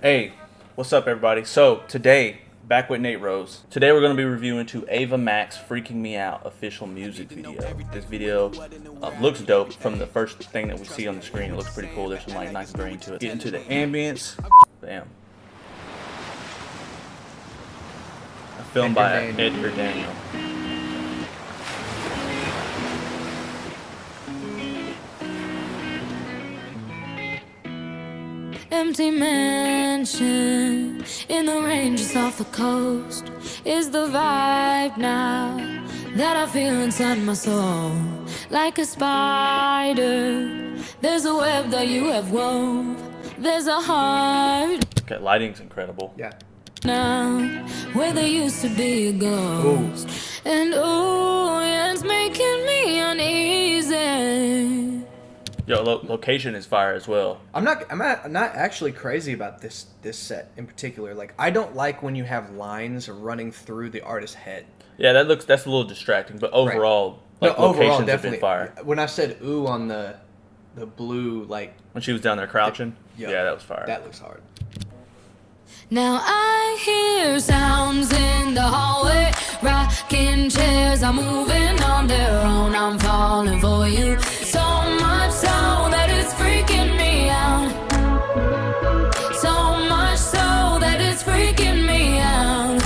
Hey, what's up, everybody? So today, back with Nate Rose. Today we're going to be reviewing to Ava Max "Freaking Me Out" official music video. This video looks dope from the first thing that we see on the screen. It looks pretty cool. There's some like nice grain to it. Get into the ambience. Bam. A film by Edgar Daniel. Empty mansion in the ranges off the coast is the vibe now that I feel inside my soul. Like a spider, there's a web that you have wove. There's a heart. Okay, lighting's incredible. Yeah. Now, where there used to be a ghost. Ooh. And oh, yeah, it's making me uneasy. Yo, location is fire as well. I'm not actually crazy about this set in particular. Like, I don't like when you have lines running through the artist's head. Yeah, that's a little distracting, but overall, right. like, locations have been fire. When I said ooh on the blue, like when she was down there crouching, yeah, that was fire. That looks hard. Now I hear sounds in the hallway, rocking chairs are moving on their own. I'm falling for you, so much so that it's freaking me out. So much so that it's freaking me out.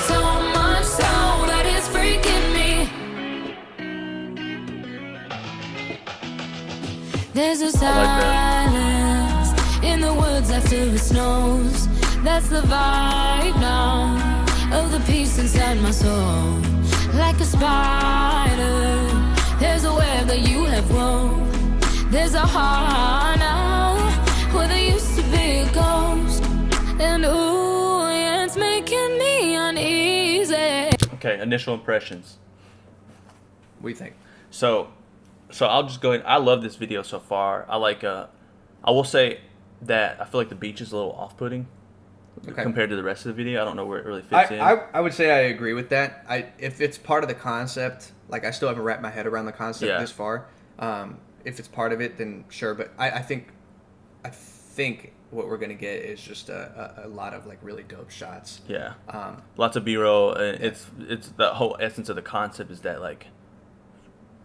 So much so that it's freaking me. There's a silence in the woods after it snows. That's the vibe now of the peace inside my soul. Like a spider, there's a web that you have wove. There's a heart now where there used to be a ghost. And ooh, yeah, it's making me uneasy. Okay, initial impressions. What do you think? So I'll just go ahead. I love this video so far. I will say that I feel like the beach is a little off-putting compared to the rest of the video. I don't know where it really fits in. I would say I agree with that. If it's part of the concept, like I still haven't wrapped my head around the concept this far. If it's part of it, then sure. But I think what we're gonna get is just a lot of like really dope shots. Yeah. Lots of B-roll. It's the whole essence of the concept is that like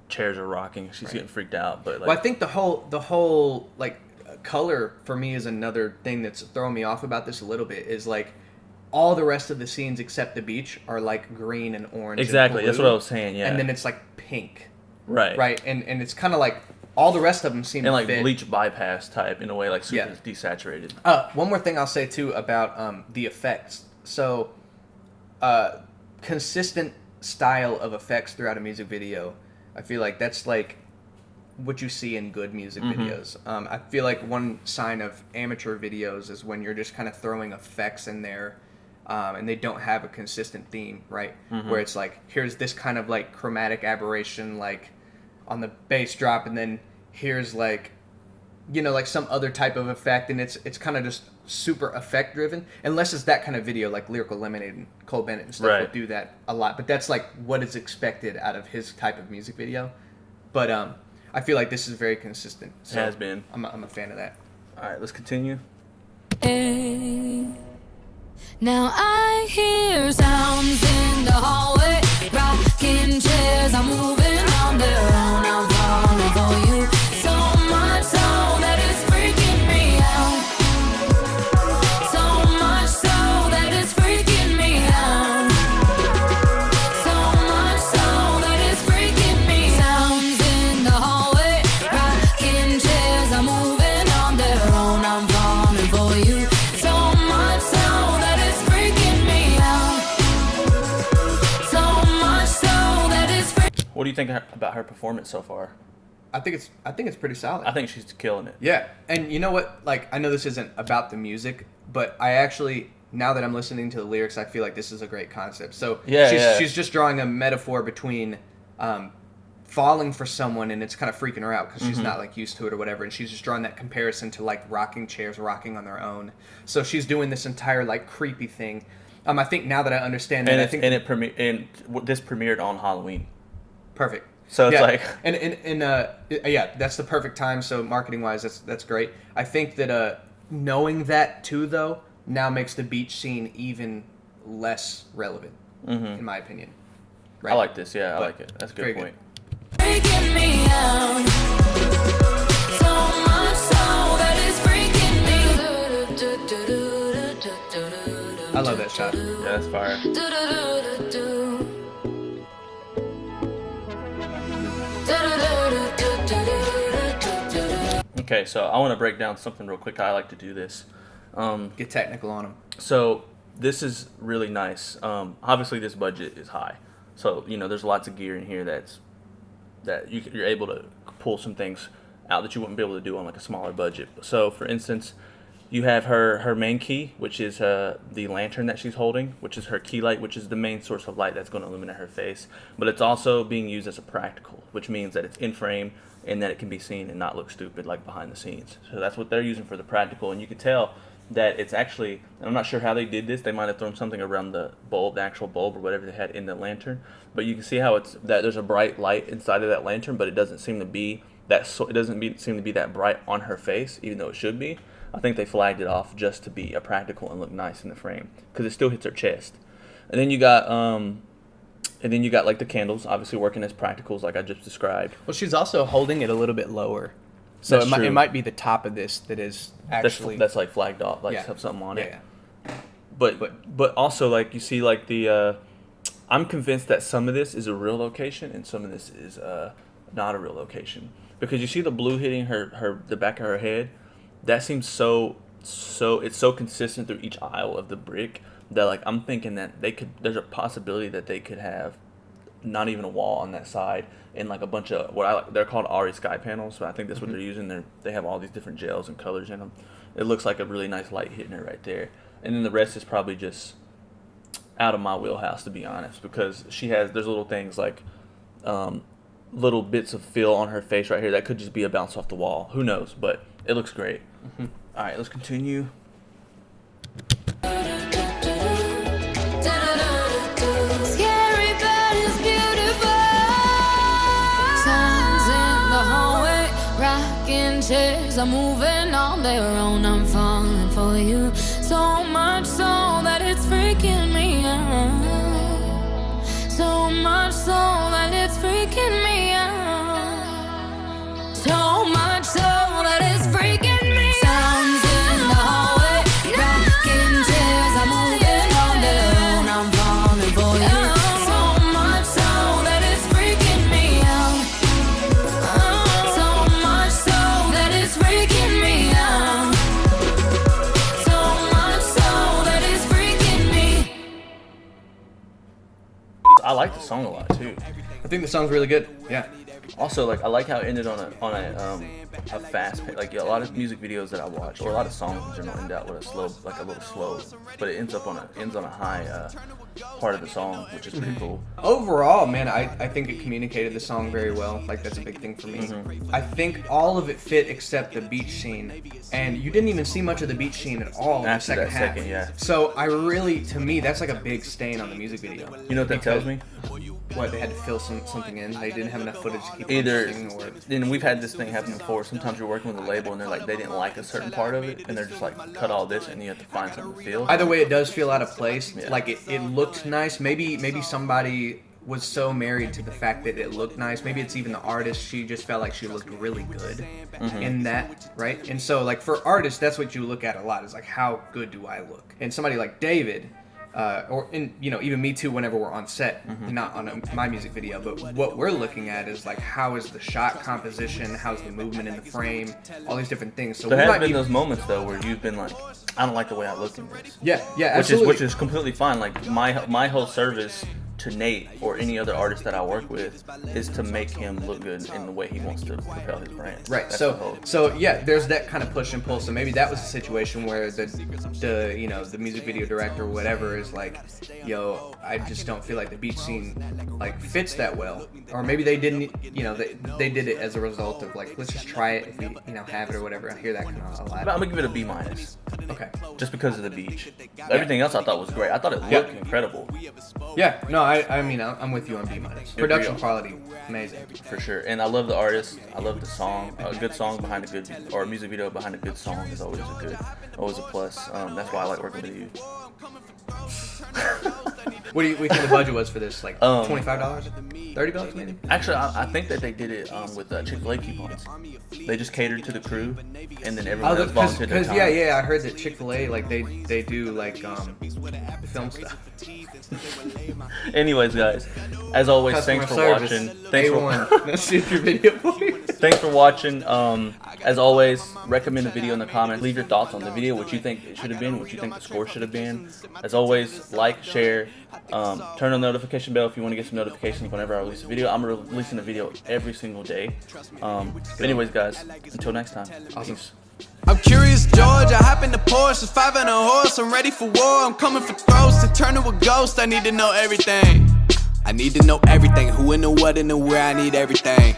chairs are rocking. She's getting freaked out, but like. Well, I think the whole like color for me is another thing that's throwing me off about this a little bit. Is like all the rest of the scenes except the beach are like green and orange. Exactly, and blue, that's what I was saying. Yeah. And then it's like pink. Right. Right, and it's kind of like all the rest of them seem and like fit. bleach bypass type in a way, like super desaturated. One more thing I'll say too about the effects. So, consistent style of effects throughout a music video. I feel like that's like what you see in good music videos. I feel like one sign of amateur videos is when you're just kind of throwing effects in there, and they don't have a consistent theme, right? Where it's like, here's this kind of like chromatic aberration, like on the bass drop, and then here's like, you know, like some other type of effect, and it's kind of just super effect driven. Unless it's that kind of video, like Lyrical Lemonade and Cole Bennett and stuff will do that a lot. But that's like what is expected out of his type of music video. But I feel like this is very consistent. So it has been. I'm a fan of that. All right, let's continue. Now I hear sounds in the hallway, rocking chairs are moving on their own. I'm falling for you, so much so that it's freaking me out. So much so that it's freaking me out. So much so that it's freaking me out. Sounds in the hallway, rocking chairs are moving on their own. I'm falling for you, so much so that it's freaking me out. So much so that it's freaking. What do you think about her performance so far? I think it's pretty solid. I think she's killing it. Yeah, and you know what? Like, I know this isn't about the music, but I actually, now that I'm listening to the lyrics, I feel like this is a great concept. So she's just drawing a metaphor between falling for someone, and it's kind of freaking her out because she's not like used to it or whatever, and she's just drawing that comparison to like rocking chairs rocking on their own. So she's doing this entire like creepy thing. I think now that I understand that, this premiered on Halloween. Perfect. So it's like, and yeah, that's the perfect time. So marketing wise, that's great. I think that knowing that too, though, now makes the beach scene even less relevant, in my opinion. Right? I like this. Yeah, I But like it. That's a good very point. Freaking me out. So much so that it's freaking me. I love that shot. Yeah, that's fire. Okay, so I want to break down something real quick. I like to do this. Get technical on them. So this is really nice. Obviously, this budget is high, so there's lots of gear in here that you're able to pull some things out that you wouldn't be able to do on like a smaller budget. So, for instance, you have her main key, which is the lantern that she's holding, which is her key light, which is the main source of light that's going to illuminate her face. But it's also being used as a practical, which means that it's in frame and that it can be seen and not look stupid like behind the scenes. So that's what they're using for the practical, and you can tell that it's actually, and I'm not sure how they did this, they might have thrown something around the bulb, the actual bulb or whatever they had in the lantern, but you can see how it's that there's a bright light inside of that lantern, but it doesn't seem to be that, so it doesn't seem to be that bright on her face, even though it should be. I think they flagged it off just to be a practical and look nice in the frame, because it still hits her chest. And then you got like the candles, obviously working as practicals like I just described. Well, she's also holding it a little bit lower. So That's it true. might be the top of this that is actually... That's like flagged off, like Yeah. have something on it. Yeah. But also, like, you see, like, I'm convinced that some of this is a real location and some of this is not a real location, because you see the blue hitting the back of her head. That seems so it's so consistent through each aisle of the brick that, like, I'm thinking that there's a possibility that they could have not even a wall on that side and like a bunch of they're called Ari sky panels. So I think that's what they're using. They have all these different gels and colors in them. It looks like a really nice light hitting it right there. And then the rest is probably just out of my wheelhouse, to be honest, because there's little things like little bits of fill on her face right here that could just be a bounce off the wall. Who knows? But it looks great. All right, let's continue. Scary but it's beautiful. Signs in the hallway, rocking chairs are moving on their own. I'm falling for you, so much so that it's freaking me out. So much so that it's freaking me out. So much so that it's freaking me out. Sounds in the hallway, rocking chairs are moving on their own. I'm falling for you. So much so that it's freaking me out. So much so that it's freaking me out. So much so that it's freaking me. I like the song a lot too. I think the song's really good. Yeah. Also, like, I like how it ended on a fast pace. Like, a lot of music videos that I watch, or a lot of songs in general, end out with a little slow, but it ends on a high part of the song, which is pretty cool. Overall, man, I think it communicated the song very well. Like, that's a big thing for me. I think all of it fit except the beach scene. And you didn't even see much of the beach scene at all in the After second that half. second, yeah. So to me, that's like a big stain on the music video. You know what that tells me? What, they had to fill something in? They didn't have enough footage to keep Either, on singing, or... and we've had this thing happen before. Sometimes you're working with a label and they're like, they didn't like a certain part of it, and they're just like, cut all this, and you have to find something to fill. Either way, it does feel out of place. Yeah. Like, it looked nice. Maybe somebody was so married to the fact that it looked nice. Maybe it's even the artist. She just felt like she looked really good in that, right? And so, like, for artists, that's what you look at a lot, is like, how good do I look? And somebody like David, even me too, whenever we're on set, not on my music video, but what we're looking at is like, how is the shot composition, how's the movement in the frame, all these different things. So There we has might been be, those moments though where you've been like, I don't like the way I look in this. yeah, absolutely. Which is completely fine. Like, my whole service to Nate or any other artist that I work with is to make him look good in the way he wants to propel his brand. Right. That's the whole- So yeah, there's that kind of push and pull. So maybe that was a situation where the music video director or whatever is like, yo, I just don't feel like the beach scene like fits that well. Or maybe they didn't, they did it as a result of like, let's just try it if we have it or whatever. I hear that kind of a lot. I'm gonna give it a B-. Okay. Just because of the beach. Everything else I thought was great. I thought it looked incredible. Yeah. No, I mean, I'm with you on B-. Production quality, amazing. For sure. And I love the artist. I love the song. A good song behind a good, or a music video behind a good song is always a plus. That's why I like working with you. What do you think the budget was for this? Like $25, $30 maybe? Actually, I think that they did it with Chick-fil-A coupons. They just catered to the crew, and then everyone else volunteered their time. Yeah, I heard that Chick-fil-A like they do like film stuff. Anyways, guys, as always, Customer thanks for service. watching. Thanks A1. Let's shoot your video for you. Thanks for watching. As always, recommend a video in the comments. Leave your thoughts on the video, what you think it should have been, what you think the score should have been. As always, like, share, turn on the notification bell if you want to get some notifications whenever I release a video. I'm releasing a video every single day. But anyways, guys, until next time. Peace. I'm curious, George. I hop in the Porsche, it's 5 and a horse. I'm ready for war. I'm coming for throats to turn to a ghost. I need to know everything. I need to know everything. Who and the what and the where. I need everything.